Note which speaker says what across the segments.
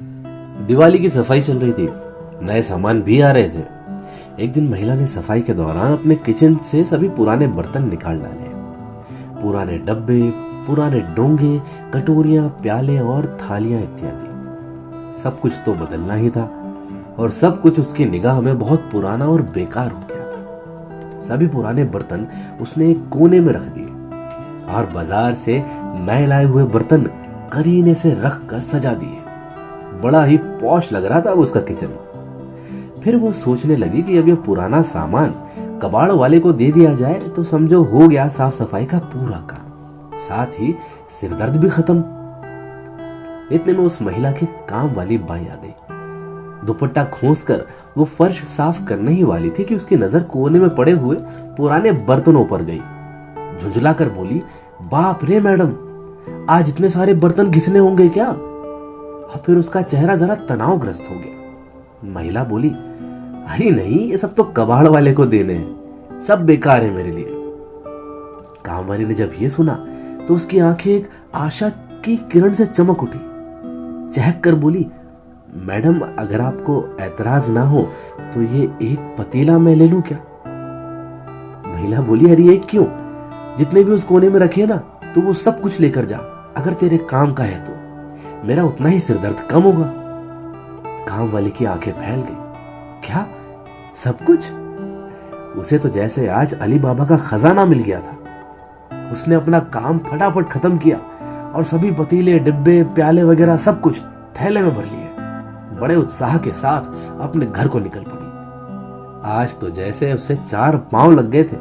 Speaker 1: दिवाली की सफाई चल रही थी, नए सामान भी आ रहे थे। एक दिन महिला ने सफाई के दौरान अपने किचन से सभी पुराने बर्तन निकाल डाले। पुराने डब्बे, पुराने डोंगे, कटोरियां, प्याले और थालियां इत्यादि। सब कुछ तो बदलना ही था और सब कुछ उसकी निगाह में बहुत पुराना और बेकार हो गया था। सभी पुराने बर्तन उसने एक कोने में रख दिए और बाजार से नए लाए हुए बर्तन करीने से रख कर सजा दिए। बड़ा ही पॉश लग रहा था अब उसका किचन। फिर वो सोचने लगी कि अब ये पुराना सामान कबाड़ वाले को दे दिया जाए तो समझो हो गया साफ सफाई का पूरा काम, साथ ही सिरदर्द भी खत्म। इतने में उस महिला की काम वाली बाई आ गई। दुपट्टा खोसकर वो फर्श साफ करने ही वाली थी कि उसकी नजर कोने में पड़े हुए पुराने बर्तनों पर गई। झुंझलाकर बोली, बाप रे मैडम, आज इतने सारे बर्तन घिसने होंगे क्या? और फिर उसका चेहरा जरा तनावग्रस्त हो गया। महिला बोली, अरे नहीं, ये सब तो कबाड़ वाले को देने हैं, सब बेकार है मेरे लिए। काम वाली ने जब ये सुना तो उसकी आंखें एक आशा की किरण से चमक उठी। चहक कर बोली, मैडम अगर आपको ऐतराज ना हो तो ये एक पतीला मैं ले लूं क्या? महिला बोली, अरे ये क्यों? जितने भी उस कोने में रखे ना तो वो सब कुछ लेकर जा, अगर तेरे काम का है तो मेरा उतना ही सिरदर्द कम होगा। काम वाले की आंखें फैल गई। क्या सब कुछ? उसे तो जैसे आज अली बाबा का खजाना मिल गया था। उसने अपना काम फटाफट खत्म किया और सभी पतीले, डिब्बे, प्याले वगैरह सब कुछ थैले में भर लिए। बड़े उत्साह के साथ अपने घर को निकल पड़ी। आज तो जैसे उसे 4 पांव लग गए थे।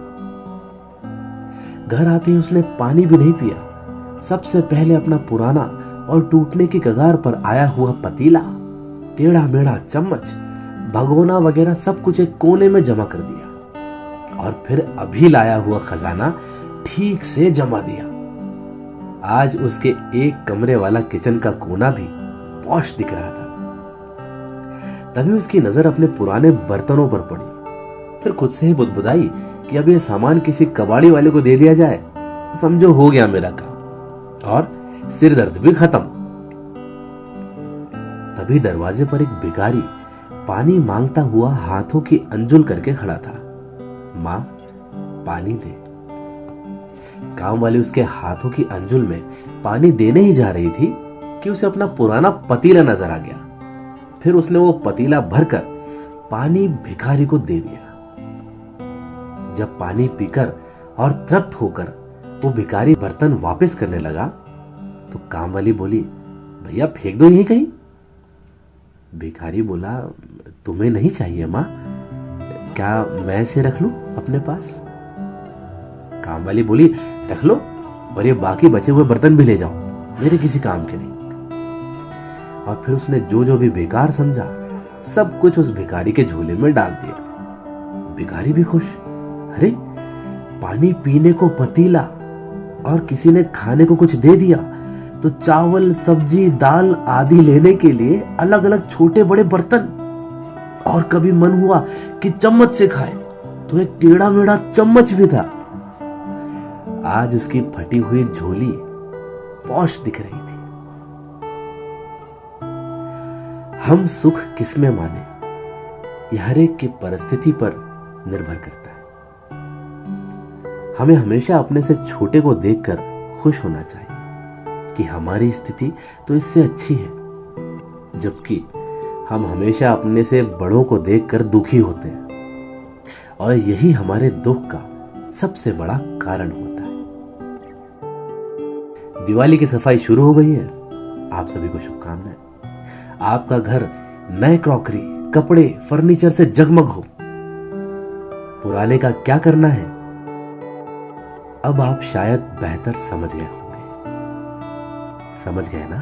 Speaker 1: घर आते ही उसने पानी भी नहीं पिया। सबसे पहले अपना पुराना और टूटने की कगार पर आया हुआ पतीला, टेढ़ा मेढ़ा चम्मच, भगोना वगैरह सब कुछ एक कोने में जमा कर दिया और फिर अभी लाया हुआ खजाना ठीक से जमा दिया। आज उसके एक कमरे वाला किचन का कोना भी पॉश दिख रहा था। तभी उसकी नजर अपने पुराने बर्तनों पर पड़ी। फिर खुद से ही बुदबुदाई कि अब ये सामान किसी कबाड़ी वाले को दे दिया जाए, समझो हो गया मेरा काम और सिर दर्द भी खत्म। तभी दरवाजे पर एक भिखारी पानी मांगता हुआ हाथों की अंजुल करके खड़ा था। मां, पानी दे। काम वाली उसके हाथों की अंजुल में पानी देने ही जा रही थी कि उसे अपना पुराना पतीला नजर आ गया। फिर उसने वो पतीला भरकर पानी भिखारी को दे दिया। जब पानी पीकर और तृप्त होकर वो भिखारी बर्तन वापस करने लगा तो काम वाली बोली, भैया फेंक दो यहीं कहीं। भिखारी बोला, तुम्हें नहीं चाहिए मां, क्या मैं इसे रख लूं अपने पास? काम वाली बोली, रख लो और ये बाकी बचे हुए बर्तन भी ले जाओ, मेरे किसी काम के नहीं। और फिर उसने जो जो भी बेकार समझा सब कुछ उस भिखारी के झोले में डाल दिया। भिखारी भी खुश। अरे पानी पीने को पतीला और किसी ने खाने को कुछ दे दिया तो चावल, सब्जी, दाल आदि लेने के लिए अलग अलग छोटे बड़े बर्तन। और कभी मन हुआ कि चम्मच से खाए तो एक टेढ़ा मेढ़ा चम्मच भी था। आज उसकी फटी हुई झोली पॉश दिख रही थी। हम सुख किसमें माने, यह हर एक की परिस्थिति पर निर्भर करता है। हमें हमेशा अपने से छोटे को देखकर खुश होना चाहिए कि हमारी स्थिति तो इससे अच्छी है, जबकि हम हमेशा अपने से बड़ों को देखकर दुखी होते हैं और यही हमारे दुख का सबसे बड़ा कारण होता है। दिवाली की सफाई शुरू हो गई है। आप सभी को शुभकामनाएं। आपका घर नए क्रॉकरी, कपड़े, फर्नीचर से जगमग हो। पुराने का क्या करना है, अब आप शायद बेहतर समझ गए होंगे। समझ गए ना?